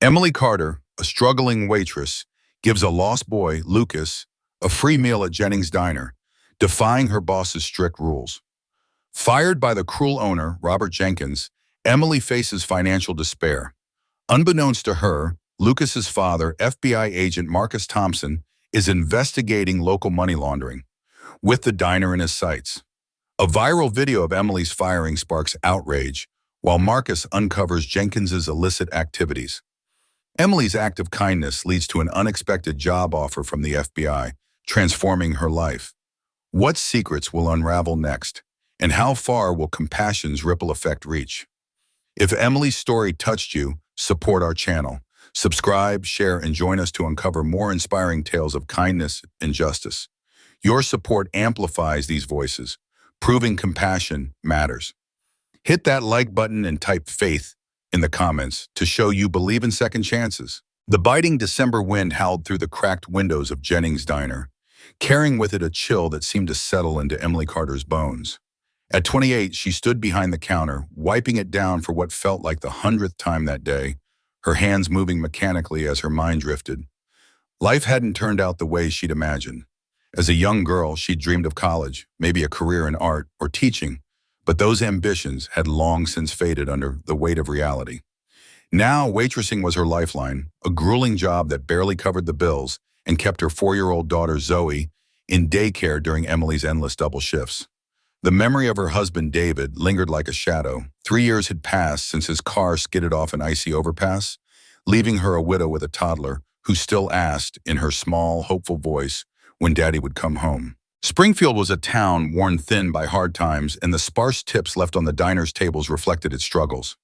Emily Carter, a struggling waitress, gives a lost boy, Lucas, a free meal at Jennings Diner, defying her boss's strict rules. Fired by the cruel owner, Robert Jenkins, Emily faces financial despair. Unbeknownst to her, Lucas's father, FBI agent Marcus Thompson, is investigating local money laundering, with the diner in his sights. A viral video of Emily's firing sparks outrage, while Marcus uncovers Jenkins's illicit activities. Emily's act of kindness leads to an unexpected job offer from the FBI, transforming her life. What secrets will unravel next, and how far will compassion's ripple effect reach? If Emily's story touched you, support our channel. Subscribe, share, and join us to uncover more inspiring tales of kindness and justice. Your support amplifies these voices, proving compassion matters. Hit that like button and type faith in the comments to show you believe in second chances. The biting December wind howled through the cracked windows of Jennings Diner, carrying with it a chill that seemed to settle into Emily Carter's bones. At 28, she stood behind the counter, wiping it down for what felt like the 100th time that day, her hands moving mechanically as her mind drifted. Life hadn't turned out the way she'd imagined. As a young girl, she'd dreamed of college, maybe a career in art or teaching, but those ambitions had long since faded under the weight of reality. Now, waitressing was her lifeline, a grueling job that barely covered the bills and kept her 4-year-old daughter Zoe in daycare during Emily's endless double shifts. The memory of her husband David lingered like a shadow. 3 years had passed since his car skidded off an icy overpass, leaving her a widow with a toddler who still asked, in her small, hopeful voice, when Daddy would come home. Springfield was a town worn thin by hard times, and the sparse tips left on the diner's tables reflected its struggles.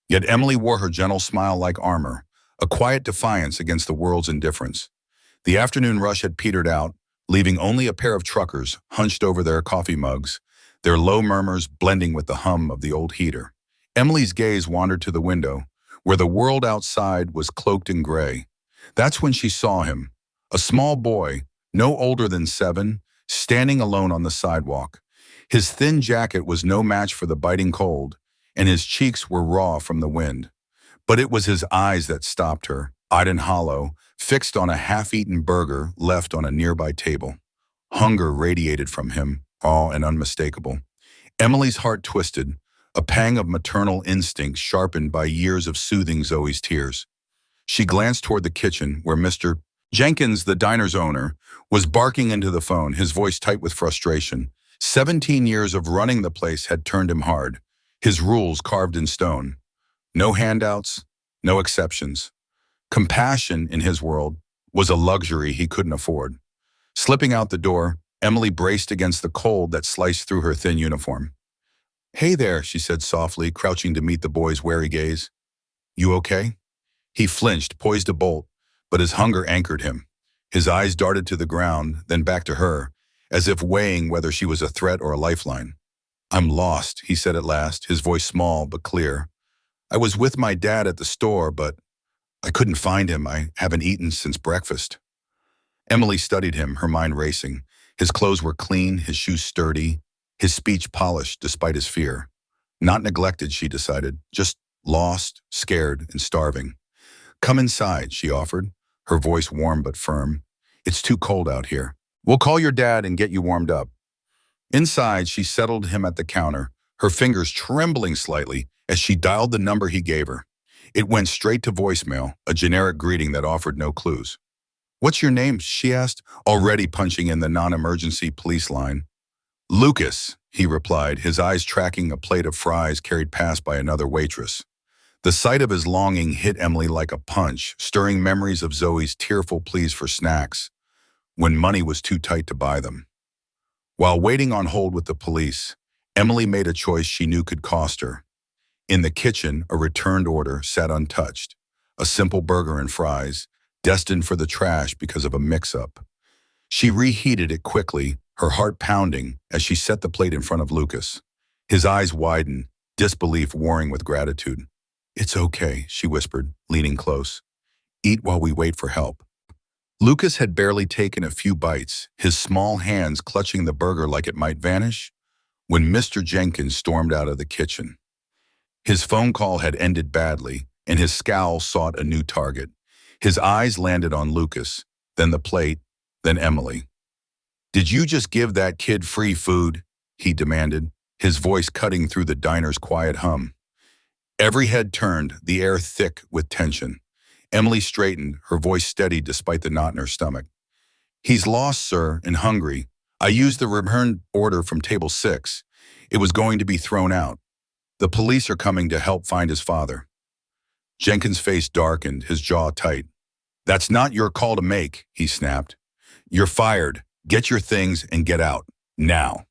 Yet Emily wore her gentle smile like armor, a quiet defiance against the world's indifference. The afternoon rush had petered out, leaving only a pair of truckers hunched over their coffee mugs, their low murmurs blending with the hum of the old heater. Emily's gaze wandered to the window, where the world outside was cloaked in gray. That's when she saw him, a small boy, no older than 7, standing alone on the sidewalk. His thin jacket was no match for the biting cold, and his cheeks were raw from the wind. But it was his eyes that stopped her, eyed and hollow, fixed on a half-eaten burger left on a nearby table. Hunger radiated from him, raw and unmistakable. Emily's heart twisted, a pang of maternal instinct sharpened by years of soothing Zoe's tears. She glanced toward the kitchen, where Mr. Jenkins, the diner's owner, was barking into the phone, his voice tight with frustration. 17 years of running the place had turned him hard, his rules carved in stone. No handouts, no exceptions. Compassion, in his world, was a luxury he couldn't afford. Slipping out the door, Emily braced against the cold that sliced through her thin uniform. "Hey there," she said softly, crouching to meet the boy's wary gaze. "You okay?" He flinched, poised to bolt, but his hunger anchored him. His eyes darted to the ground, then back to her, as if weighing whether she was a threat or a lifeline. "I'm lost," he said at last, his voice small but clear. "I was with my dad at the store, but I couldn't find him. I haven't eaten since breakfast." Emily studied him, her mind racing. His clothes were clean, his shoes sturdy, his speech polished despite his fear. Not neglected, she decided, just lost, scared, and starving. "Come inside," she offered, her voice warm but firm. "It's too cold out here. We'll call your dad and get you warmed up." Inside, she settled him at the counter, her fingers trembling slightly as she dialed the number he gave her. It went straight to voicemail, a generic greeting that offered no clues. "What's your name?" she asked, already punching in the non-emergency police line. "Lucas," he replied, his eyes tracking a plate of fries carried past by another waitress. The sight of his longing hit Emily like a punch, stirring memories of Zoe's tearful pleas for snacks, when money was too tight to buy them. While waiting on hold with the police, Emily made a choice she knew could cost her. In the kitchen, a returned order sat untouched, a simple burger and fries, destined for the trash because of a mix-up. She reheated it quickly, her heart pounding as she set the plate in front of Lucas. His eyes widened, disbelief warring with gratitude. "It's okay," she whispered, leaning close. "Eat while we wait for help." Lucas had barely taken a few bites, his small hands clutching the burger like it might vanish, when Mr. Jenkins stormed out of the kitchen. His phone call had ended badly, and his scowl sought a new target. His eyes landed on Lucas, then the plate, then Emily. "Did you just give that kid free food?" he demanded, his voice cutting through the diner's quiet hum. Every head turned, the air thick with tension. Emily straightened, her voice steady despite the knot in her stomach. "He's lost, sir, and hungry. I used the return order from table 6. It was going to be thrown out. The police are coming to help find his father." Jenkins' face darkened, his jaw tight. "That's not your call to make," he snapped. "You're fired. Get your things and get out. Now."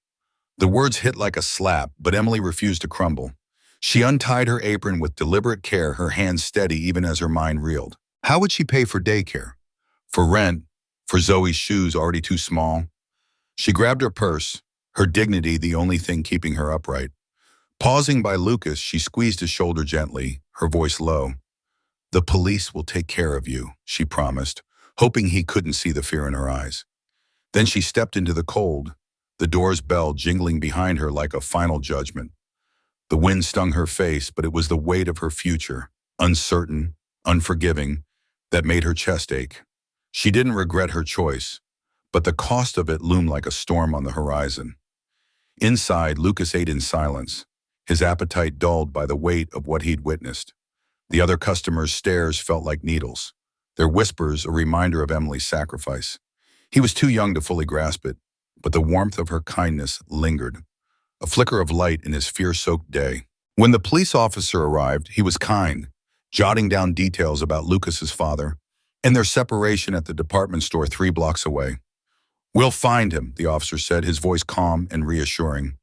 The words hit like a slap, but Emily refused to crumble. She untied her apron with deliberate care, her hands steady even as her mind reeled. How would she pay for daycare? For rent? For Zoe's shoes already too small? She grabbed her purse, her dignity the only thing keeping her upright. Pausing by Lucas, she squeezed his shoulder gently, her voice low. "The police will take care of you," she promised, hoping he couldn't see the fear in her eyes. Then she stepped into the cold, the door's bell jingling behind her like a final judgment. The wind stung her face, but it was the weight of her future, uncertain, unforgiving, that made her chest ache. She didn't regret her choice, but the cost of it loomed like a storm on the horizon. Inside, Lucas ate in silence, his appetite dulled by the weight of what he'd witnessed. The other customers' stares felt like needles, their whispers a reminder of Emily's sacrifice. He was too young to fully grasp it, but the warmth of her kindness lingered, a flicker of light in his fear-soaked day. When the police officer arrived, he was kind, jotting down details about Lucas's father and their separation at the department store 3 blocks away. "We'll find him," the officer said, his voice calm and reassuring.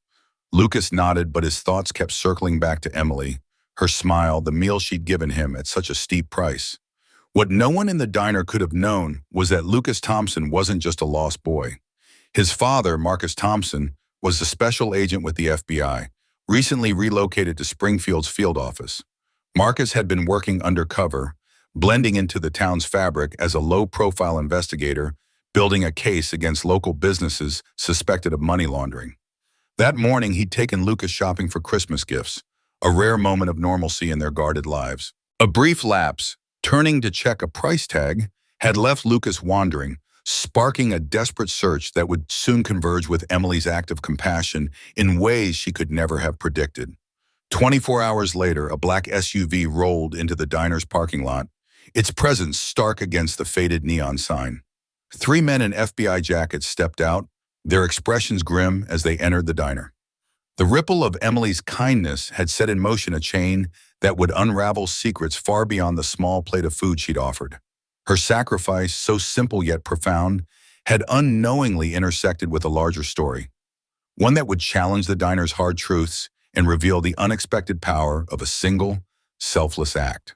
Lucas nodded, but his thoughts kept circling back to Emily, her smile, the meal she'd given him at such a steep price. What no one in the diner could have known was that Lucas Thompson wasn't just a lost boy. His father, Marcus Thompson, was a special agent with the FBI, recently relocated to Springfield's field office. Marcus had been working undercover, blending into the town's fabric as a low-profile investigator, building a case against local businesses suspected of money laundering. That morning, he'd taken Lucas shopping for Christmas gifts, a rare moment of normalcy in their guarded lives. A brief lapse, turning to check a price tag, had left Lucas wandering, sparking a desperate search that would soon converge with Emily's act of compassion in ways she could never have predicted. 24 hours later, a black SUV rolled into the diner's parking lot, its presence stark against the faded neon sign. 3 men in FBI jackets stepped out, their expressions grim as they entered the diner. The ripple of Emily's kindness had set in motion a chain that would unravel secrets far beyond the small plate of food she'd offered. Her sacrifice, so simple yet profound, had unknowingly intersected with a larger story, one that would challenge the diner's hard truths and reveal the unexpected power of a single, selfless act.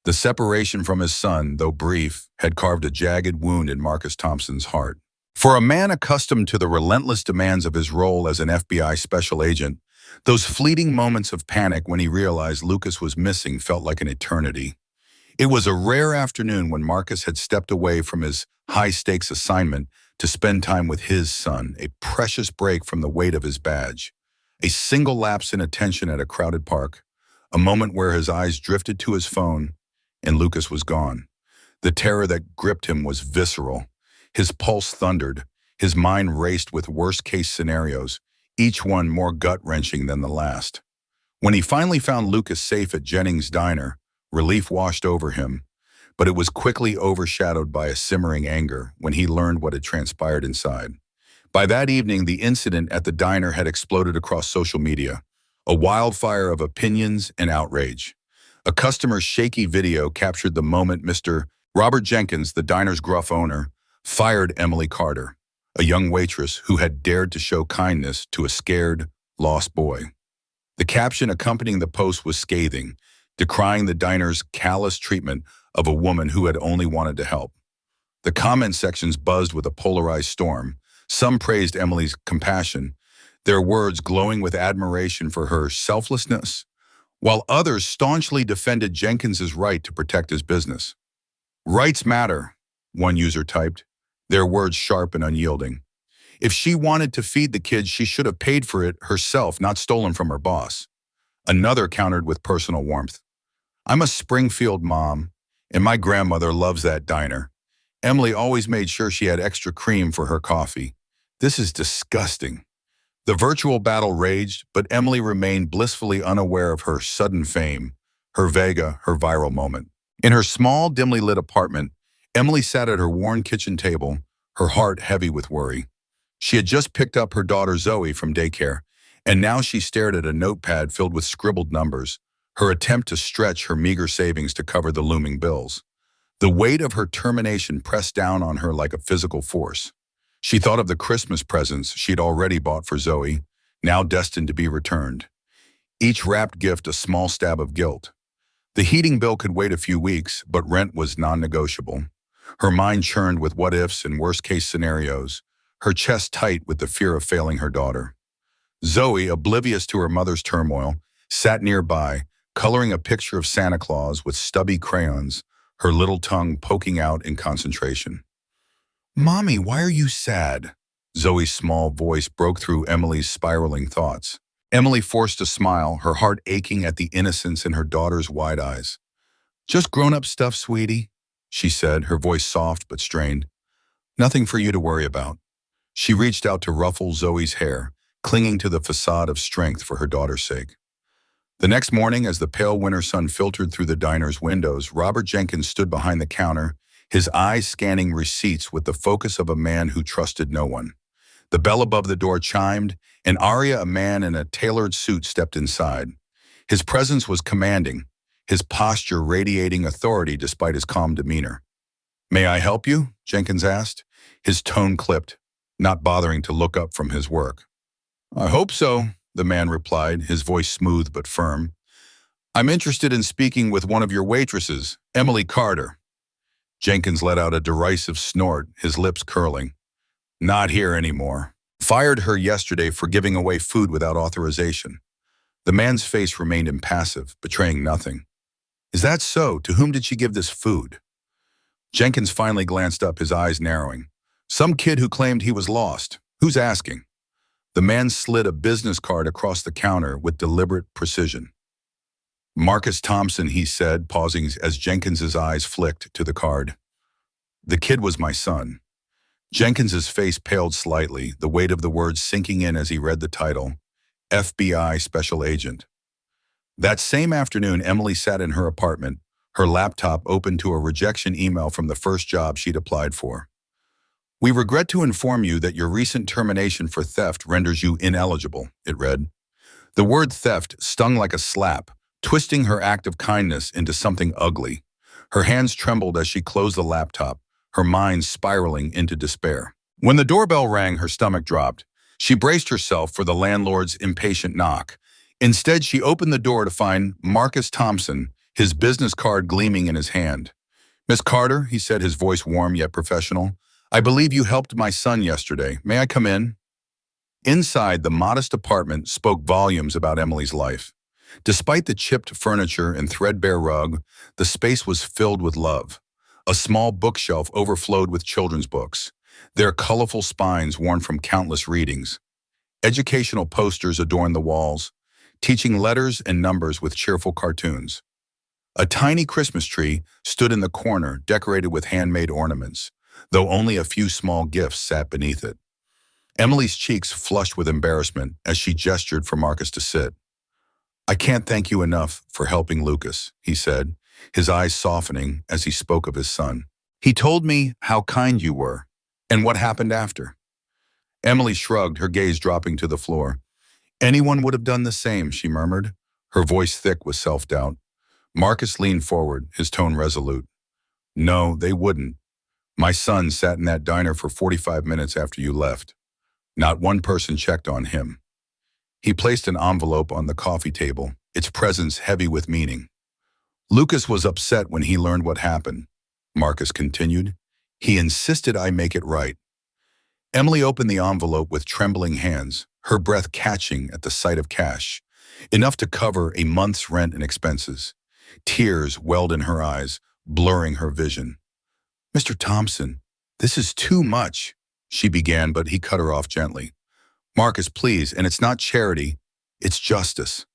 The separation from his son, though brief, had carved a jagged wound in Marcus Thompson's heart. For a man accustomed to the relentless demands of his role as an FBI special agent, those fleeting moments of panic when he realized Lucas was missing felt like an eternity. It was a rare afternoon when Marcus had stepped away from his high-stakes assignment to spend time with his son, a precious break from the weight of his badge. A single lapse in attention at a crowded park, a moment where his eyes drifted to his phone, and Lucas was gone. The terror that gripped him was visceral. His pulse thundered, his mind raced with worst-case scenarios, each one more gut-wrenching than the last. When he finally found Lucas safe at Jennings Diner, relief washed over him, but it was quickly overshadowed by a simmering anger when he learned what had transpired inside. By that evening, the incident at the diner had exploded across social media, a wildfire of opinions and outrage. A customer's shaky video captured the moment Mr. Robert Jenkins, the diner's gruff owner, fired Emily Carter, a young waitress who had dared to show kindness to a scared, lost boy. The caption accompanying the post was scathing, decrying the diner's callous treatment of a woman who had only wanted to help. The comment sections buzzed with a polarized storm. Some praised Emily's compassion, their words glowing with admiration for her selflessness, while others staunchly defended Jenkins's right to protect his business. "Rights matter," one user typed, their words sharp and unyielding. If she wanted to feed the kids, she should have paid for it herself, not stolen from her boss. Another countered with personal warmth. I'm a Springfield mom, and my grandmother loves that diner. Emily always made sure she had extra cream for her coffee. This is disgusting. The virtual battle raged, but Emily remained blissfully unaware of her sudden fame, her vega, her viral moment. In her small, dimly lit apartment, Emily sat at her worn kitchen table, her heart heavy with worry. She had just picked up her daughter Zoe from daycare, and now she stared at a notepad filled with scribbled numbers, her attempt to stretch her meager savings to cover the looming bills. The weight of her termination pressed down on her like a physical force. She thought of the Christmas presents she'd already bought for Zoe, now destined to be returned. Each wrapped gift a small stab of guilt. The heating bill could wait a few weeks, but rent was non-negotiable. Her mind churned with what-ifs and worst-case scenarios, her chest tight with the fear of failing her daughter. Zoe, oblivious to her mother's turmoil, sat nearby, coloring a picture of Santa Claus with stubby crayons, her little tongue poking out in concentration. "Mommy, why are you sad?" Zoe's small voice broke through Emily's spiraling thoughts. Emily forced a smile, her heart aching at the innocence in her daughter's wide eyes. "Just grown-up stuff, sweetie," she said, her voice soft but strained. "Nothing for you to worry about." She reached out to ruffle Zoe's hair, clinging to the facade of strength for her daughter's sake. The next morning, as the pale winter sun filtered through the diner's windows, Robert Jenkins stood behind the counter, his eyes scanning receipts with the focus of a man who trusted no one. The bell above the door chimed, and Arya, a man in a tailored suit, stepped inside. His presence was commanding, his posture radiating authority despite his calm demeanor. "May I help you?" Jenkins asked, his tone clipped, not bothering to look up from his work. "I hope so," the man replied, his voice smooth but firm. "I'm interested in speaking with one of your waitresses, Emily Carter." Jenkins let out a derisive snort, his lips curling. "Not here anymore. Fired her yesterday for giving away food without authorization." The man's face remained impassive, betraying nothing. "Is that so? To whom did she give this food?" Jenkins finally glanced up, his eyes narrowing. "Some kid who claimed he was lost. Who's asking?" The man slid a business card across the counter with deliberate precision. "Marcus Thompson," he said, pausing as Jenkins's eyes flicked to the card. "The kid was my son." Jenkins's face paled slightly, the weight of the words sinking in as he read the title, FBI Special Agent. That same afternoon, Emily sat in her apartment, her laptop open to a rejection email from the first job she'd applied for. "We regret to inform you that your recent termination for theft renders you ineligible," it read. The word theft stung like a slap, twisting her act of kindness into something ugly. Her hands trembled as she closed the laptop, her mind spiraling into despair. When the doorbell rang, her stomach dropped. She braced herself for the landlord's impatient knock. Instead, she opened the door to find Marcus Thompson, his business card gleaming in his hand. "Miss Carter," he said, his voice warm yet professional, "I believe you helped my son yesterday. May I come in?" Inside, the modest apartment spoke volumes about Emily's life. Despite the chipped furniture and threadbare rug, the space was filled with love. A small bookshelf overflowed with children's books, their colorful spines worn from countless readings. Educational posters adorned the walls, teaching letters and numbers with cheerful cartoons. A tiny Christmas tree stood in the corner, decorated with handmade ornaments, though only a few small gifts sat beneath it. Emily's cheeks flushed with embarrassment as she gestured for Marcus to sit. "I can't thank you enough for helping Lucas," he said, his eyes softening as he spoke of his son. "He told me how kind you were, and what happened after." Emily shrugged, her gaze dropping to the floor. "Anyone would have done the same," she murmured, her voice thick with self-doubt. Marcus leaned forward, his tone resolute. "No, they wouldn't. My son sat in that diner for 45 minutes after you left. Not one person checked on him." He placed an envelope on the coffee table, its presence heavy with meaning. "Lucas was upset when he learned what happened," Marcus continued. "He insisted I make it right." Emily opened the envelope with trembling hands, her breath catching at the sight of cash, enough to cover a month's rent and expenses. Tears welled in her eyes, blurring her vision. "Mr. Thompson, this is too much," she began, but he cut her off gently. "Marcus, please, and it's not charity, it's justice."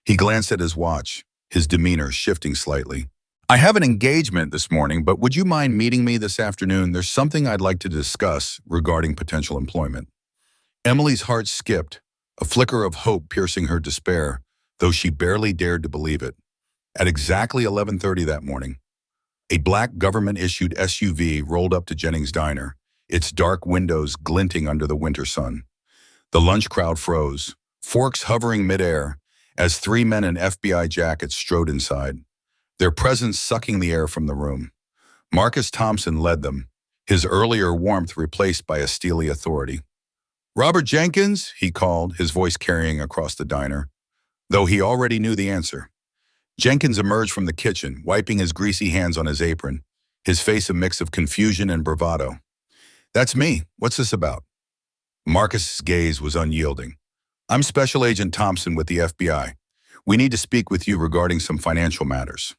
He glanced at his watch, his demeanor shifting slightly. I have an engagement this morning, but would you mind meeting me this afternoon? There's something I'd like to discuss regarding potential employment. Emily's heart skipped, a flicker of hope piercing her despair, though she barely dared to believe it. At exactly 11:30 that morning, a black government-issued SUV rolled up to Jennings Diner, its dark windows glinting under the winter sun. The lunch crowd froze, forks hovering midair, as three men in FBI jackets strode inside, their presence sucking the air from the room. Marcus Thompson led them, his earlier warmth replaced by a steely authority. "Robert Jenkins," he called, his voice carrying across the diner, though he already knew the answer. Jenkins emerged from the kitchen, wiping his greasy hands on his apron, his face a mix of confusion and bravado. "That's me. What's this about?" Marcus's gaze was unyielding. "I'm Special Agent Thompson with the FBI. We need to speak with you regarding some financial matters."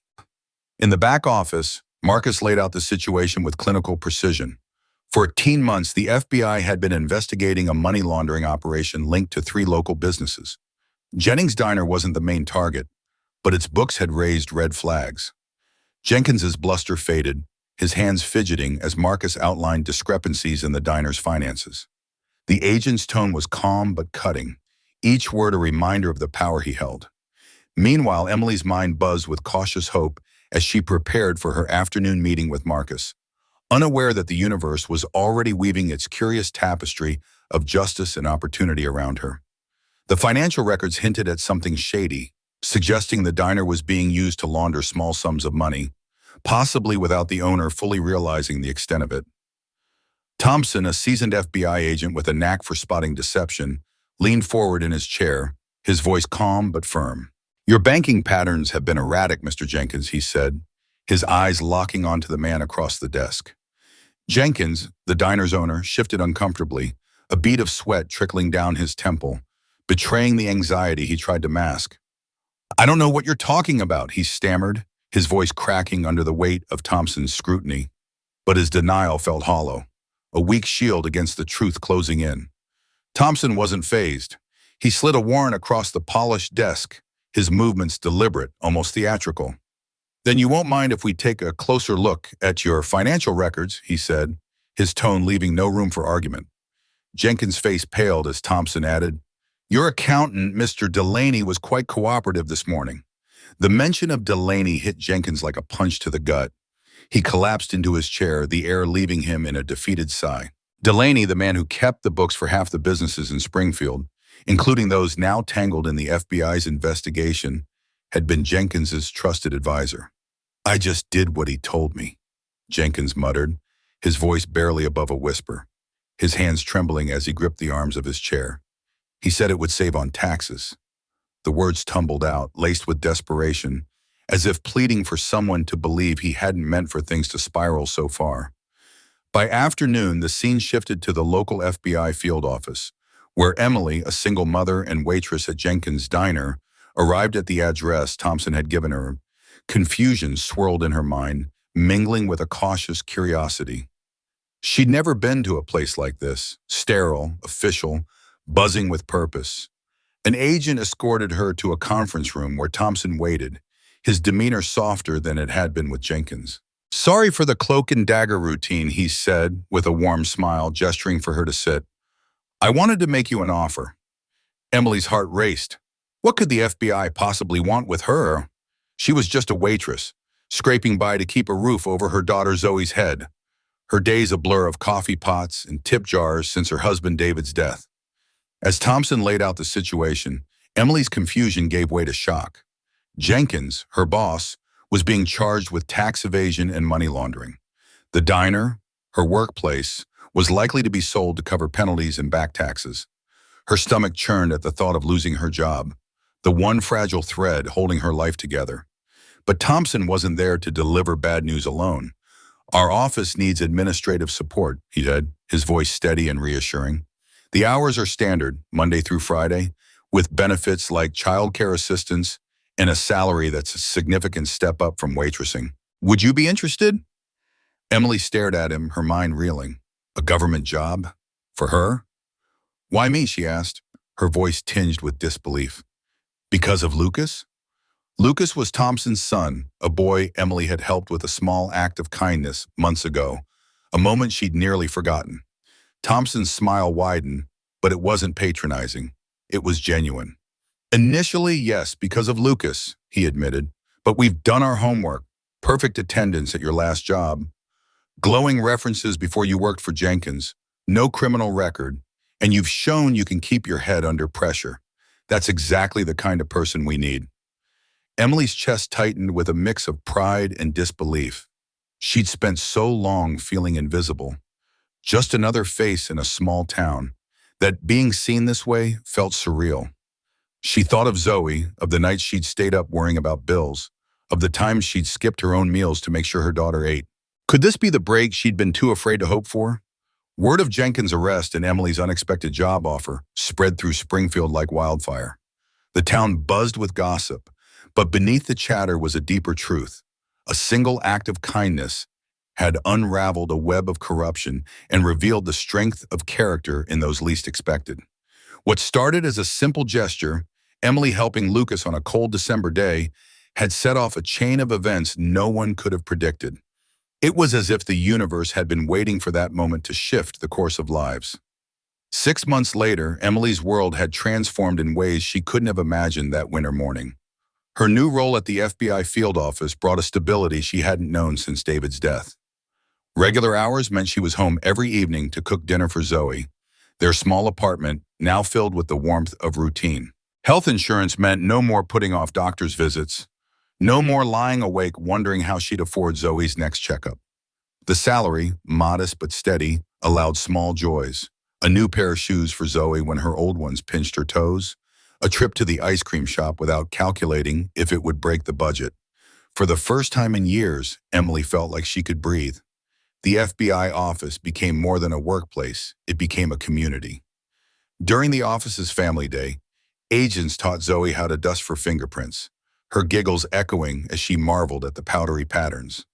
In the back office, Marcus laid out the situation with clinical precision. For 18 months, the FBI had been investigating a money laundering operation linked to 3 local businesses. Jennings Diner wasn't the main target, but its books had raised red flags. Jenkins's bluster faded, his hands fidgeting as Marcus outlined discrepancies in the diner's finances. The agent's tone was calm but cutting, each word a reminder of the power he held. Meanwhile, Emily's mind buzzed with cautious hope as she prepared for her afternoon meeting with Marcus, unaware that the universe was already weaving its curious tapestry of justice and opportunity around her. The financial records hinted at something shady, suggesting the diner was being used to launder small sums of money, possibly without the owner fully realizing the extent of it. Thompson, a seasoned FBI agent with a knack for spotting deception, leaned forward in his chair, his voice calm but firm. "Your banking patterns have been erratic, Mr. Jenkins," he said, his eyes locking onto the man across the desk. Jenkins, the diner's owner, shifted uncomfortably, a bead of sweat trickling down his temple, betraying the anxiety he tried to mask. "I don't know what you're talking about," he stammered, his voice cracking under the weight of Thompson's scrutiny. But his denial felt hollow, a weak shield against the truth closing in. Thompson wasn't fazed. He slid a warrant across the polished desk, his movements deliberate, almost theatrical. "Then you won't mind if we take a closer look at your financial records," he said, his tone leaving no room for argument. Jenkins' face paled as Thompson added, "Your accountant, Mr. Delaney, was quite cooperative this morning." The mention of Delaney hit Jenkins like a punch to the gut. He collapsed into his chair, the air leaving him in a defeated sigh. Delaney, the man who kept the books for half the businesses in Springfield, including those now tangled in the FBI's investigation, had been Jenkins's trusted advisor. "I just did what he told me," Jenkins muttered, his voice barely above a whisper, his hands trembling as he gripped the arms of his chair. "He said it would save on taxes." The words tumbled out, laced with desperation, as if pleading for someone to believe he hadn't meant for things to spiral so far. By afternoon, the scene shifted to the local FBI field office, where Emily, a single mother and waitress at Jennings Diner, arrived at the address Thompson had given her. Confusion swirled in her mind, mingling with a cautious curiosity. She'd never been to a place like this, sterile, official, buzzing with purpose. An agent escorted her to a conference room where Thompson waited, his demeanor softer than it had been with Jenkins. "Sorry for the cloak and dagger routine," he said with a warm smile, gesturing for her to sit. "I wanted to make you an offer." Emily's heart raced. What could the FBI possibly want with her? She was just a waitress, scraping by to keep a roof over her daughter Zoe's head, her days a blur of coffee pots and tip jars since her husband David's death. As Thompson laid out the situation, Emily's confusion gave way to shock. Jenkins, her boss, was being charged with tax evasion and money laundering. The diner, her workplace, was likely to be sold to cover penalties and back taxes. Her stomach churned at the thought of losing her job, the one fragile thread holding her life together. But Thompson wasn't there to deliver bad news alone. "Our office needs administrative support," he said, his voice steady and reassuring. "The hours are standard, Monday through Friday, with benefits like childcare assistance and a salary that's a significant step up from waitressing. Would you be interested?" Emily stared at him, her mind reeling. A government job? For her? "Why me?" she asked, her voice tinged with disbelief. "Because of Lucas?" Lucas was Thompson's son, a boy Emily had helped with a small act of kindness months ago, a moment she'd nearly forgotten. Thompson's smile widened, but it wasn't patronizing. It was genuine. Initially, yes, because of Lucas, he admitted, but we've done our homework. Perfect attendance at your last job, glowing references before you worked for Jenkins, no criminal record, and you've shown you can keep your head under pressure. That's exactly the kind of person we need. Emily's chest tightened with a mix of pride and disbelief. She'd spent so long feeling invisible, just another face in a small town, that being seen this way felt surreal. She thought of Zoe, of the nights she'd stayed up worrying about bills, of the times she'd skipped her own meals to make sure her daughter ate. Could this be the break she'd been too afraid to hope for? Word of Jenkins' arrest and Emily's unexpected job offer spread through Springfield like wildfire. The town buzzed with gossip, but beneath the chatter was a deeper truth. A single act of kindness had unraveled a web of corruption and revealed the strength of character in those least expected. What started as a simple gesture, Emily helping Lucas on a cold December day, had set off a chain of events no one could have predicted. It was as if the universe had been waiting for that moment to shift the course of lives. 6 months later, Emily's world had transformed in ways she couldn't have imagined that winter morning. Her new role at the FBI field office brought a stability she hadn't known since David's death. Regular hours meant she was home every evening to cook dinner for Zoe, their small apartment now filled with the warmth of routine. Health insurance meant no more putting off doctor's visits, no more lying awake wondering how she'd afford Zoe's next checkup. The salary, modest but steady, allowed small joys. A new pair of shoes for Zoe when her old ones pinched her toes, a trip to the ice cream shop without calculating if it would break the budget. For the first time in years, Emily felt like she could breathe. The FBI office became more than a workplace, it became a community. During the office's family day, agents taught Zoe how to dust for fingerprints, her giggles echoing as she marveled at the powdery patterns.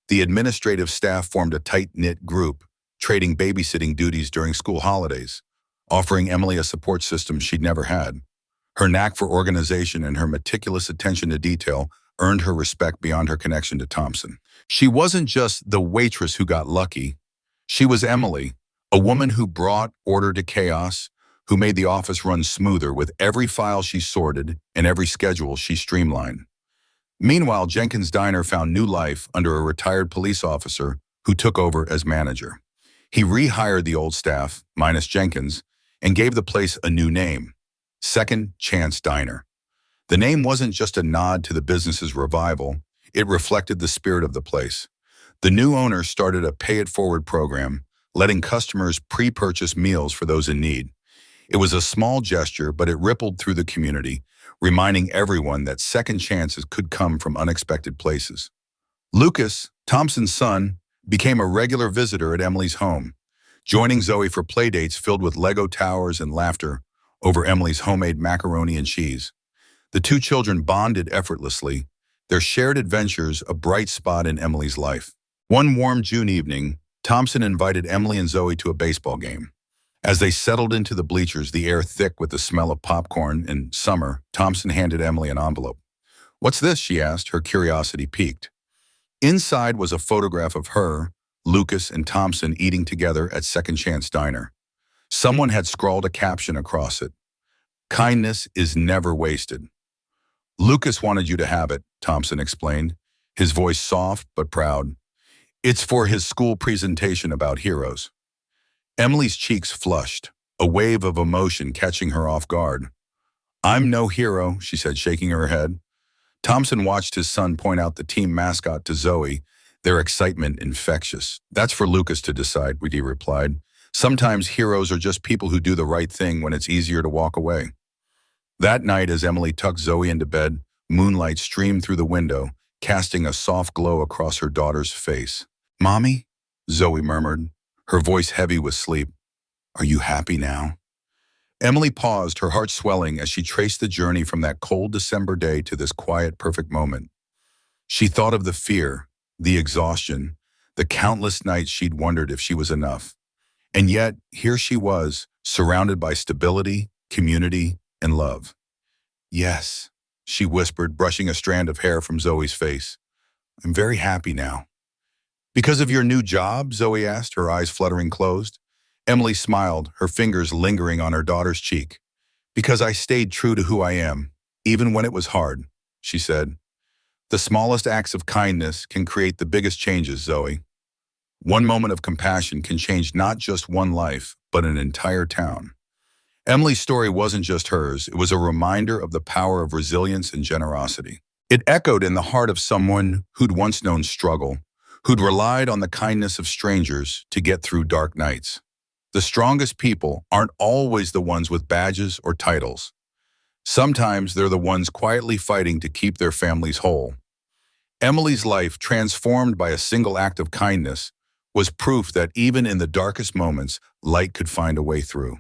The administrative staff formed a tight-knit group, trading babysitting duties during school holidays, offering Emily a support system she'd never had. Her knack for organization and her meticulous attention to detail earned her respect beyond her connection to Thompson. She wasn't just the waitress who got lucky. She was Emily, a woman who brought order to chaos, who made the office run smoother with every file she sorted and every schedule she streamlined. Meanwhile, Jennings Diner found new life under a retired police officer who took over as manager. He rehired the old staff, minus Jenkins, and gave the place a new name, Second Chance Diner. The name wasn't just a nod to the business's revival, it reflected the spirit of the place. The new owner started a pay-it-forward program, letting customers pre-purchase meals for those in need. It was a small gesture, but it rippled through the community, reminding everyone that second chances could come from unexpected places. Lucas, Thompson's son, became a regular visitor at Emily's home, joining Zoe for playdates filled with Lego towers and laughter over Emily's homemade macaroni and cheese. The two children bonded effortlessly, their shared adventures a bright spot in Emily's life. One warm June evening, Thompson invited Emily and Zoe to a baseball game. As they settled into the bleachers, the air thick with the smell of popcorn and summer, Thompson handed Emily an envelope. "What's this?" she asked, her curiosity piqued. Inside was a photograph of her, Lucas, and Thompson eating together at Second Chance Diner. Someone had scrawled a caption across it. "Kindness is never wasted." "Lucas wanted you to have it," Thompson explained, his voice soft but proud. "It's for his school presentation about heroes." Emily's cheeks flushed, a wave of emotion catching her off guard. "I'm no hero," she said, shaking her head. Thompson watched his son point out the team mascot to Zoe, their excitement infectious. "That's for Lucas to decide," he replied. "Sometimes heroes are just people who do the right thing when it's easier to walk away." That night, as Emily tucked Zoe into bed, moonlight streamed through the window, casting a soft glow across her daughter's face. "Mommy?" Zoe murmured, her voice heavy with sleep. "Are you happy now?" Emily paused, her heart swelling as she traced the journey from that cold December day to this quiet, perfect moment. She thought of the fear, the exhaustion, the countless nights she'd wondered if she was enough. And yet, here she was, surrounded by stability, community, and love. "Yes," she whispered, brushing a strand of hair from Zoe's face. I'm very happy now. Because of your new job? Zoe asked, her eyes fluttering closed. Emily smiled, her fingers lingering on her daughter's cheek. Because I stayed true to who I am, even when it was hard, she said. The smallest acts of kindness can create the biggest changes, Zoe. One moment of compassion can change not just one life, but an entire town. Emily's story wasn't just hers, it was a reminder of the power of resilience and generosity. It echoed in the heart of someone who'd once known struggle, who'd relied on the kindness of strangers to get through dark nights. The strongest people aren't always the ones with badges or titles. Sometimes they're the ones quietly fighting to keep their families whole. Emily's life, transformed by a single act of kindness, was proof that even in the darkest moments, light could find a way through.